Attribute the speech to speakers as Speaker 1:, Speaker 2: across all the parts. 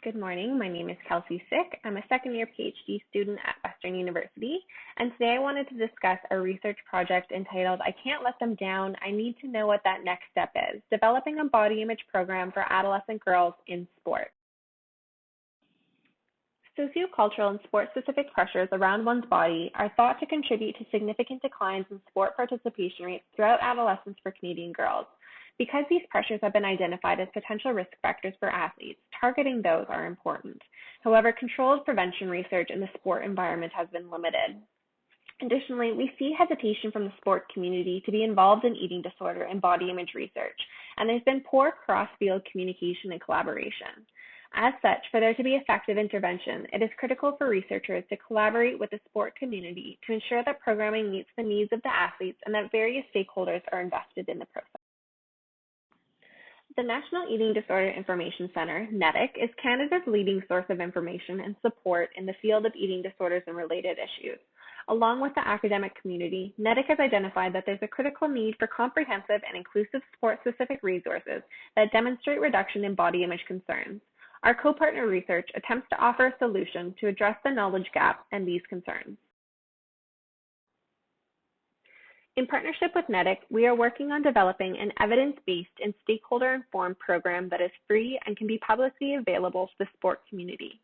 Speaker 1: Good morning. My name is Kelsey Sick. I'm a second-year PhD student at Western University, and today I wanted to discuss a research project entitled I Can't Let Them Down, I Need to Know What That Next Step Is, Developing a Body Image Program for Adolescent Girls in Sport. Sociocultural and sport-specific pressures around one's body are thought to contribute to significant declines in sport participation rates throughout adolescence for Canadian girls. Because these pressures have been identified as potential risk factors for athletes, targeting those are important. However, controlled prevention research in the sport environment has been limited. Additionally, we see hesitation from the sport community to be involved in eating disorder and body image research, and there's been poor cross-field communication and collaboration. As such, for there to be effective intervention, it is critical for researchers to collaborate with the sport community to ensure that programming meets the needs of the athletes and that various stakeholders are invested in the process. The National Eating Disorder Information Centre, NEDIC, is Canada's leading source of information and support in the field of eating disorders and related issues. Along with the academic community, NEDIC has identified that there's a critical need for comprehensive and inclusive sport-specific resources that demonstrate reduction in body image concerns. Our co-partner research attempts to offer a solution to address the knowledge gap and these concerns. In partnership with NEDIC, we are working on developing an evidence-based and stakeholder-informed program that is free and can be publicly available to the sport community.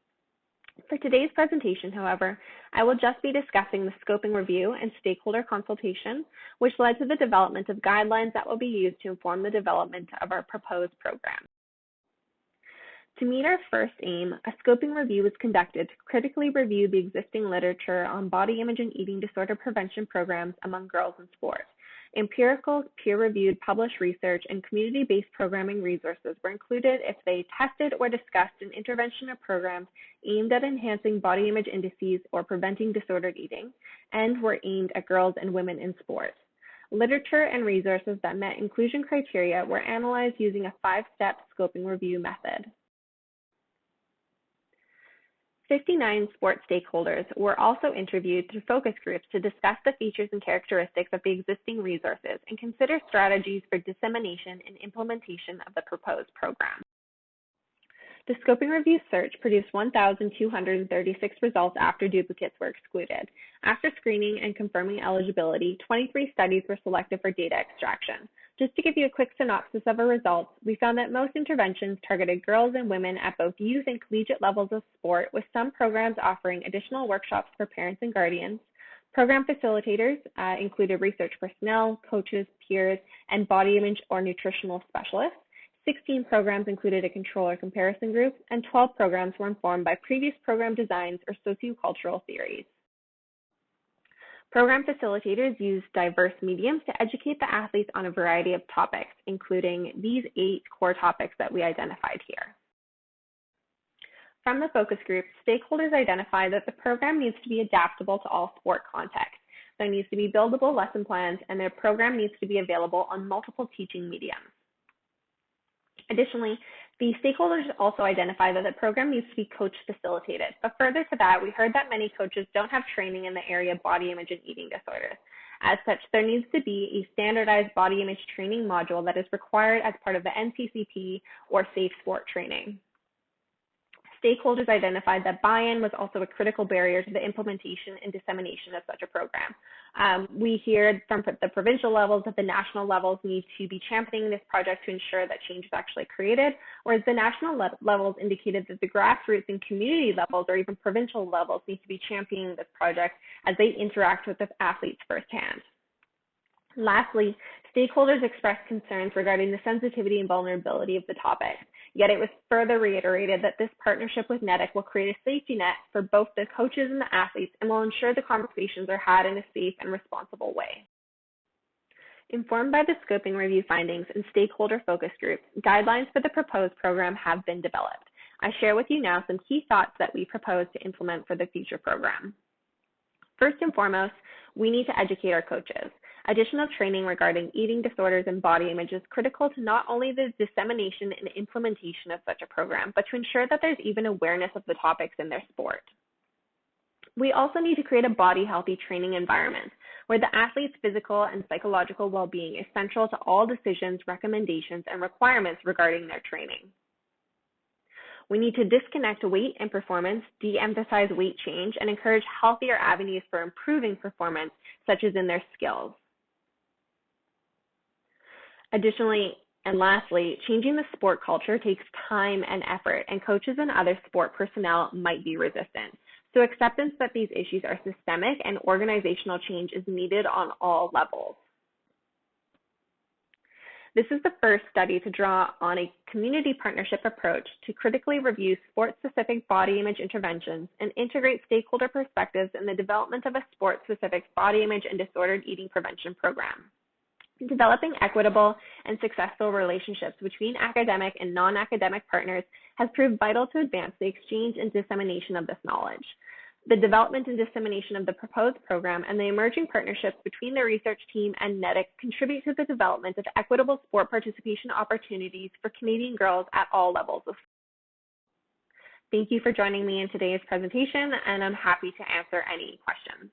Speaker 1: For today's presentation, however, I will just be discussing the scoping review and stakeholder consultation, which led to the development of guidelines that will be used to inform the development of our proposed program. To meet our first aim, a scoping review was conducted to critically review the existing literature on body image and eating disorder prevention programs among girls in sport. Empirical, peer-reviewed, published research and community-based programming resources were included if they tested or discussed an intervention or programs aimed at enhancing body image indices or preventing disordered eating, and were aimed at girls and women in sport. Literature and resources that met inclusion criteria were analyzed using a 5-step scoping review method. 59 sport stakeholders were also interviewed through focus groups to discuss the features and characteristics of the existing resources and consider strategies for dissemination and implementation of the proposed program. The scoping review search produced 1,236 results after duplicates were excluded. After screening and confirming eligibility, 23 studies were selected for data extraction. Just to give you a quick synopsis of our results, we found that most interventions targeted girls and women at both youth and collegiate levels of sport, with some programs offering additional workshops for parents and guardians. Program facilitators included research personnel, coaches, peers, and body image or nutritional specialists. 16 programs included a control or comparison group, and 12 programs were informed by previous program designs or sociocultural theories. Program facilitators used diverse mediums to educate the athletes on a variety of topics, including these 8 core topics that we identified here. From the focus group, stakeholders identified that the program needs to be adaptable to all sport contexts. There needs to be buildable lesson plans, and their program needs to be available on multiple teaching mediums. Additionally, the stakeholders also identified that the program needs to be coach-facilitated. But further to that, we heard that many coaches don't have training in the area of body image and eating disorders. As such, there needs to be a standardized body image training module that is required as part of the NCCP or Safe Sport training. Stakeholders identified that buy-in was also a critical barrier to the implementation and dissemination of such a program. We hear from the provincial levels that the national levels need to be championing this project to ensure that change is actually created, whereas the national levels indicated that the grassroots and community levels or even provincial levels need to be championing this project as they interact with the athletes firsthand. Lastly, stakeholders expressed concerns regarding the sensitivity and vulnerability of the topic, yet it was further reiterated that this partnership with NEDIC will create a safety net for both the coaches and the athletes and will ensure the conversations are had in a safe and responsible way. Informed by the scoping review findings and stakeholder focus groups, guidelines for the proposed program have been developed. I share with you now some key thoughts that we propose to implement for the future program. First and foremost, we need to educate our coaches. Additional training regarding eating disorders and body image is critical to not only the dissemination and implementation of such a program, but to ensure that there's even awareness of the topics in their sport. We also need to create a body healthy training environment where the athlete's physical and psychological well-being is central to all decisions, recommendations, and requirements regarding their training. We need to disconnect weight and performance, de-emphasize weight change, and encourage healthier avenues for improving performance, such as in their skills. Additionally, and lastly, changing the sport culture takes time and effort, and coaches and other sport personnel might be resistant. So acceptance that these issues are systemic and organizational change is needed on all levels. This is the first study to draw on a community partnership approach to critically review sport-specific body image interventions and integrate stakeholder perspectives in the development of a sport-specific body image and disordered eating prevention program. Developing equitable and successful relationships between academic and non-academic partners has proved vital to advance the exchange and dissemination of this knowledge. The development and dissemination of the proposed program and the emerging partnerships between the research team and NEDIC contribute to the development of equitable sport participation opportunities for Canadian girls at all levels of sport. Thank you for joining me in today's presentation, and I'm happy to answer any questions.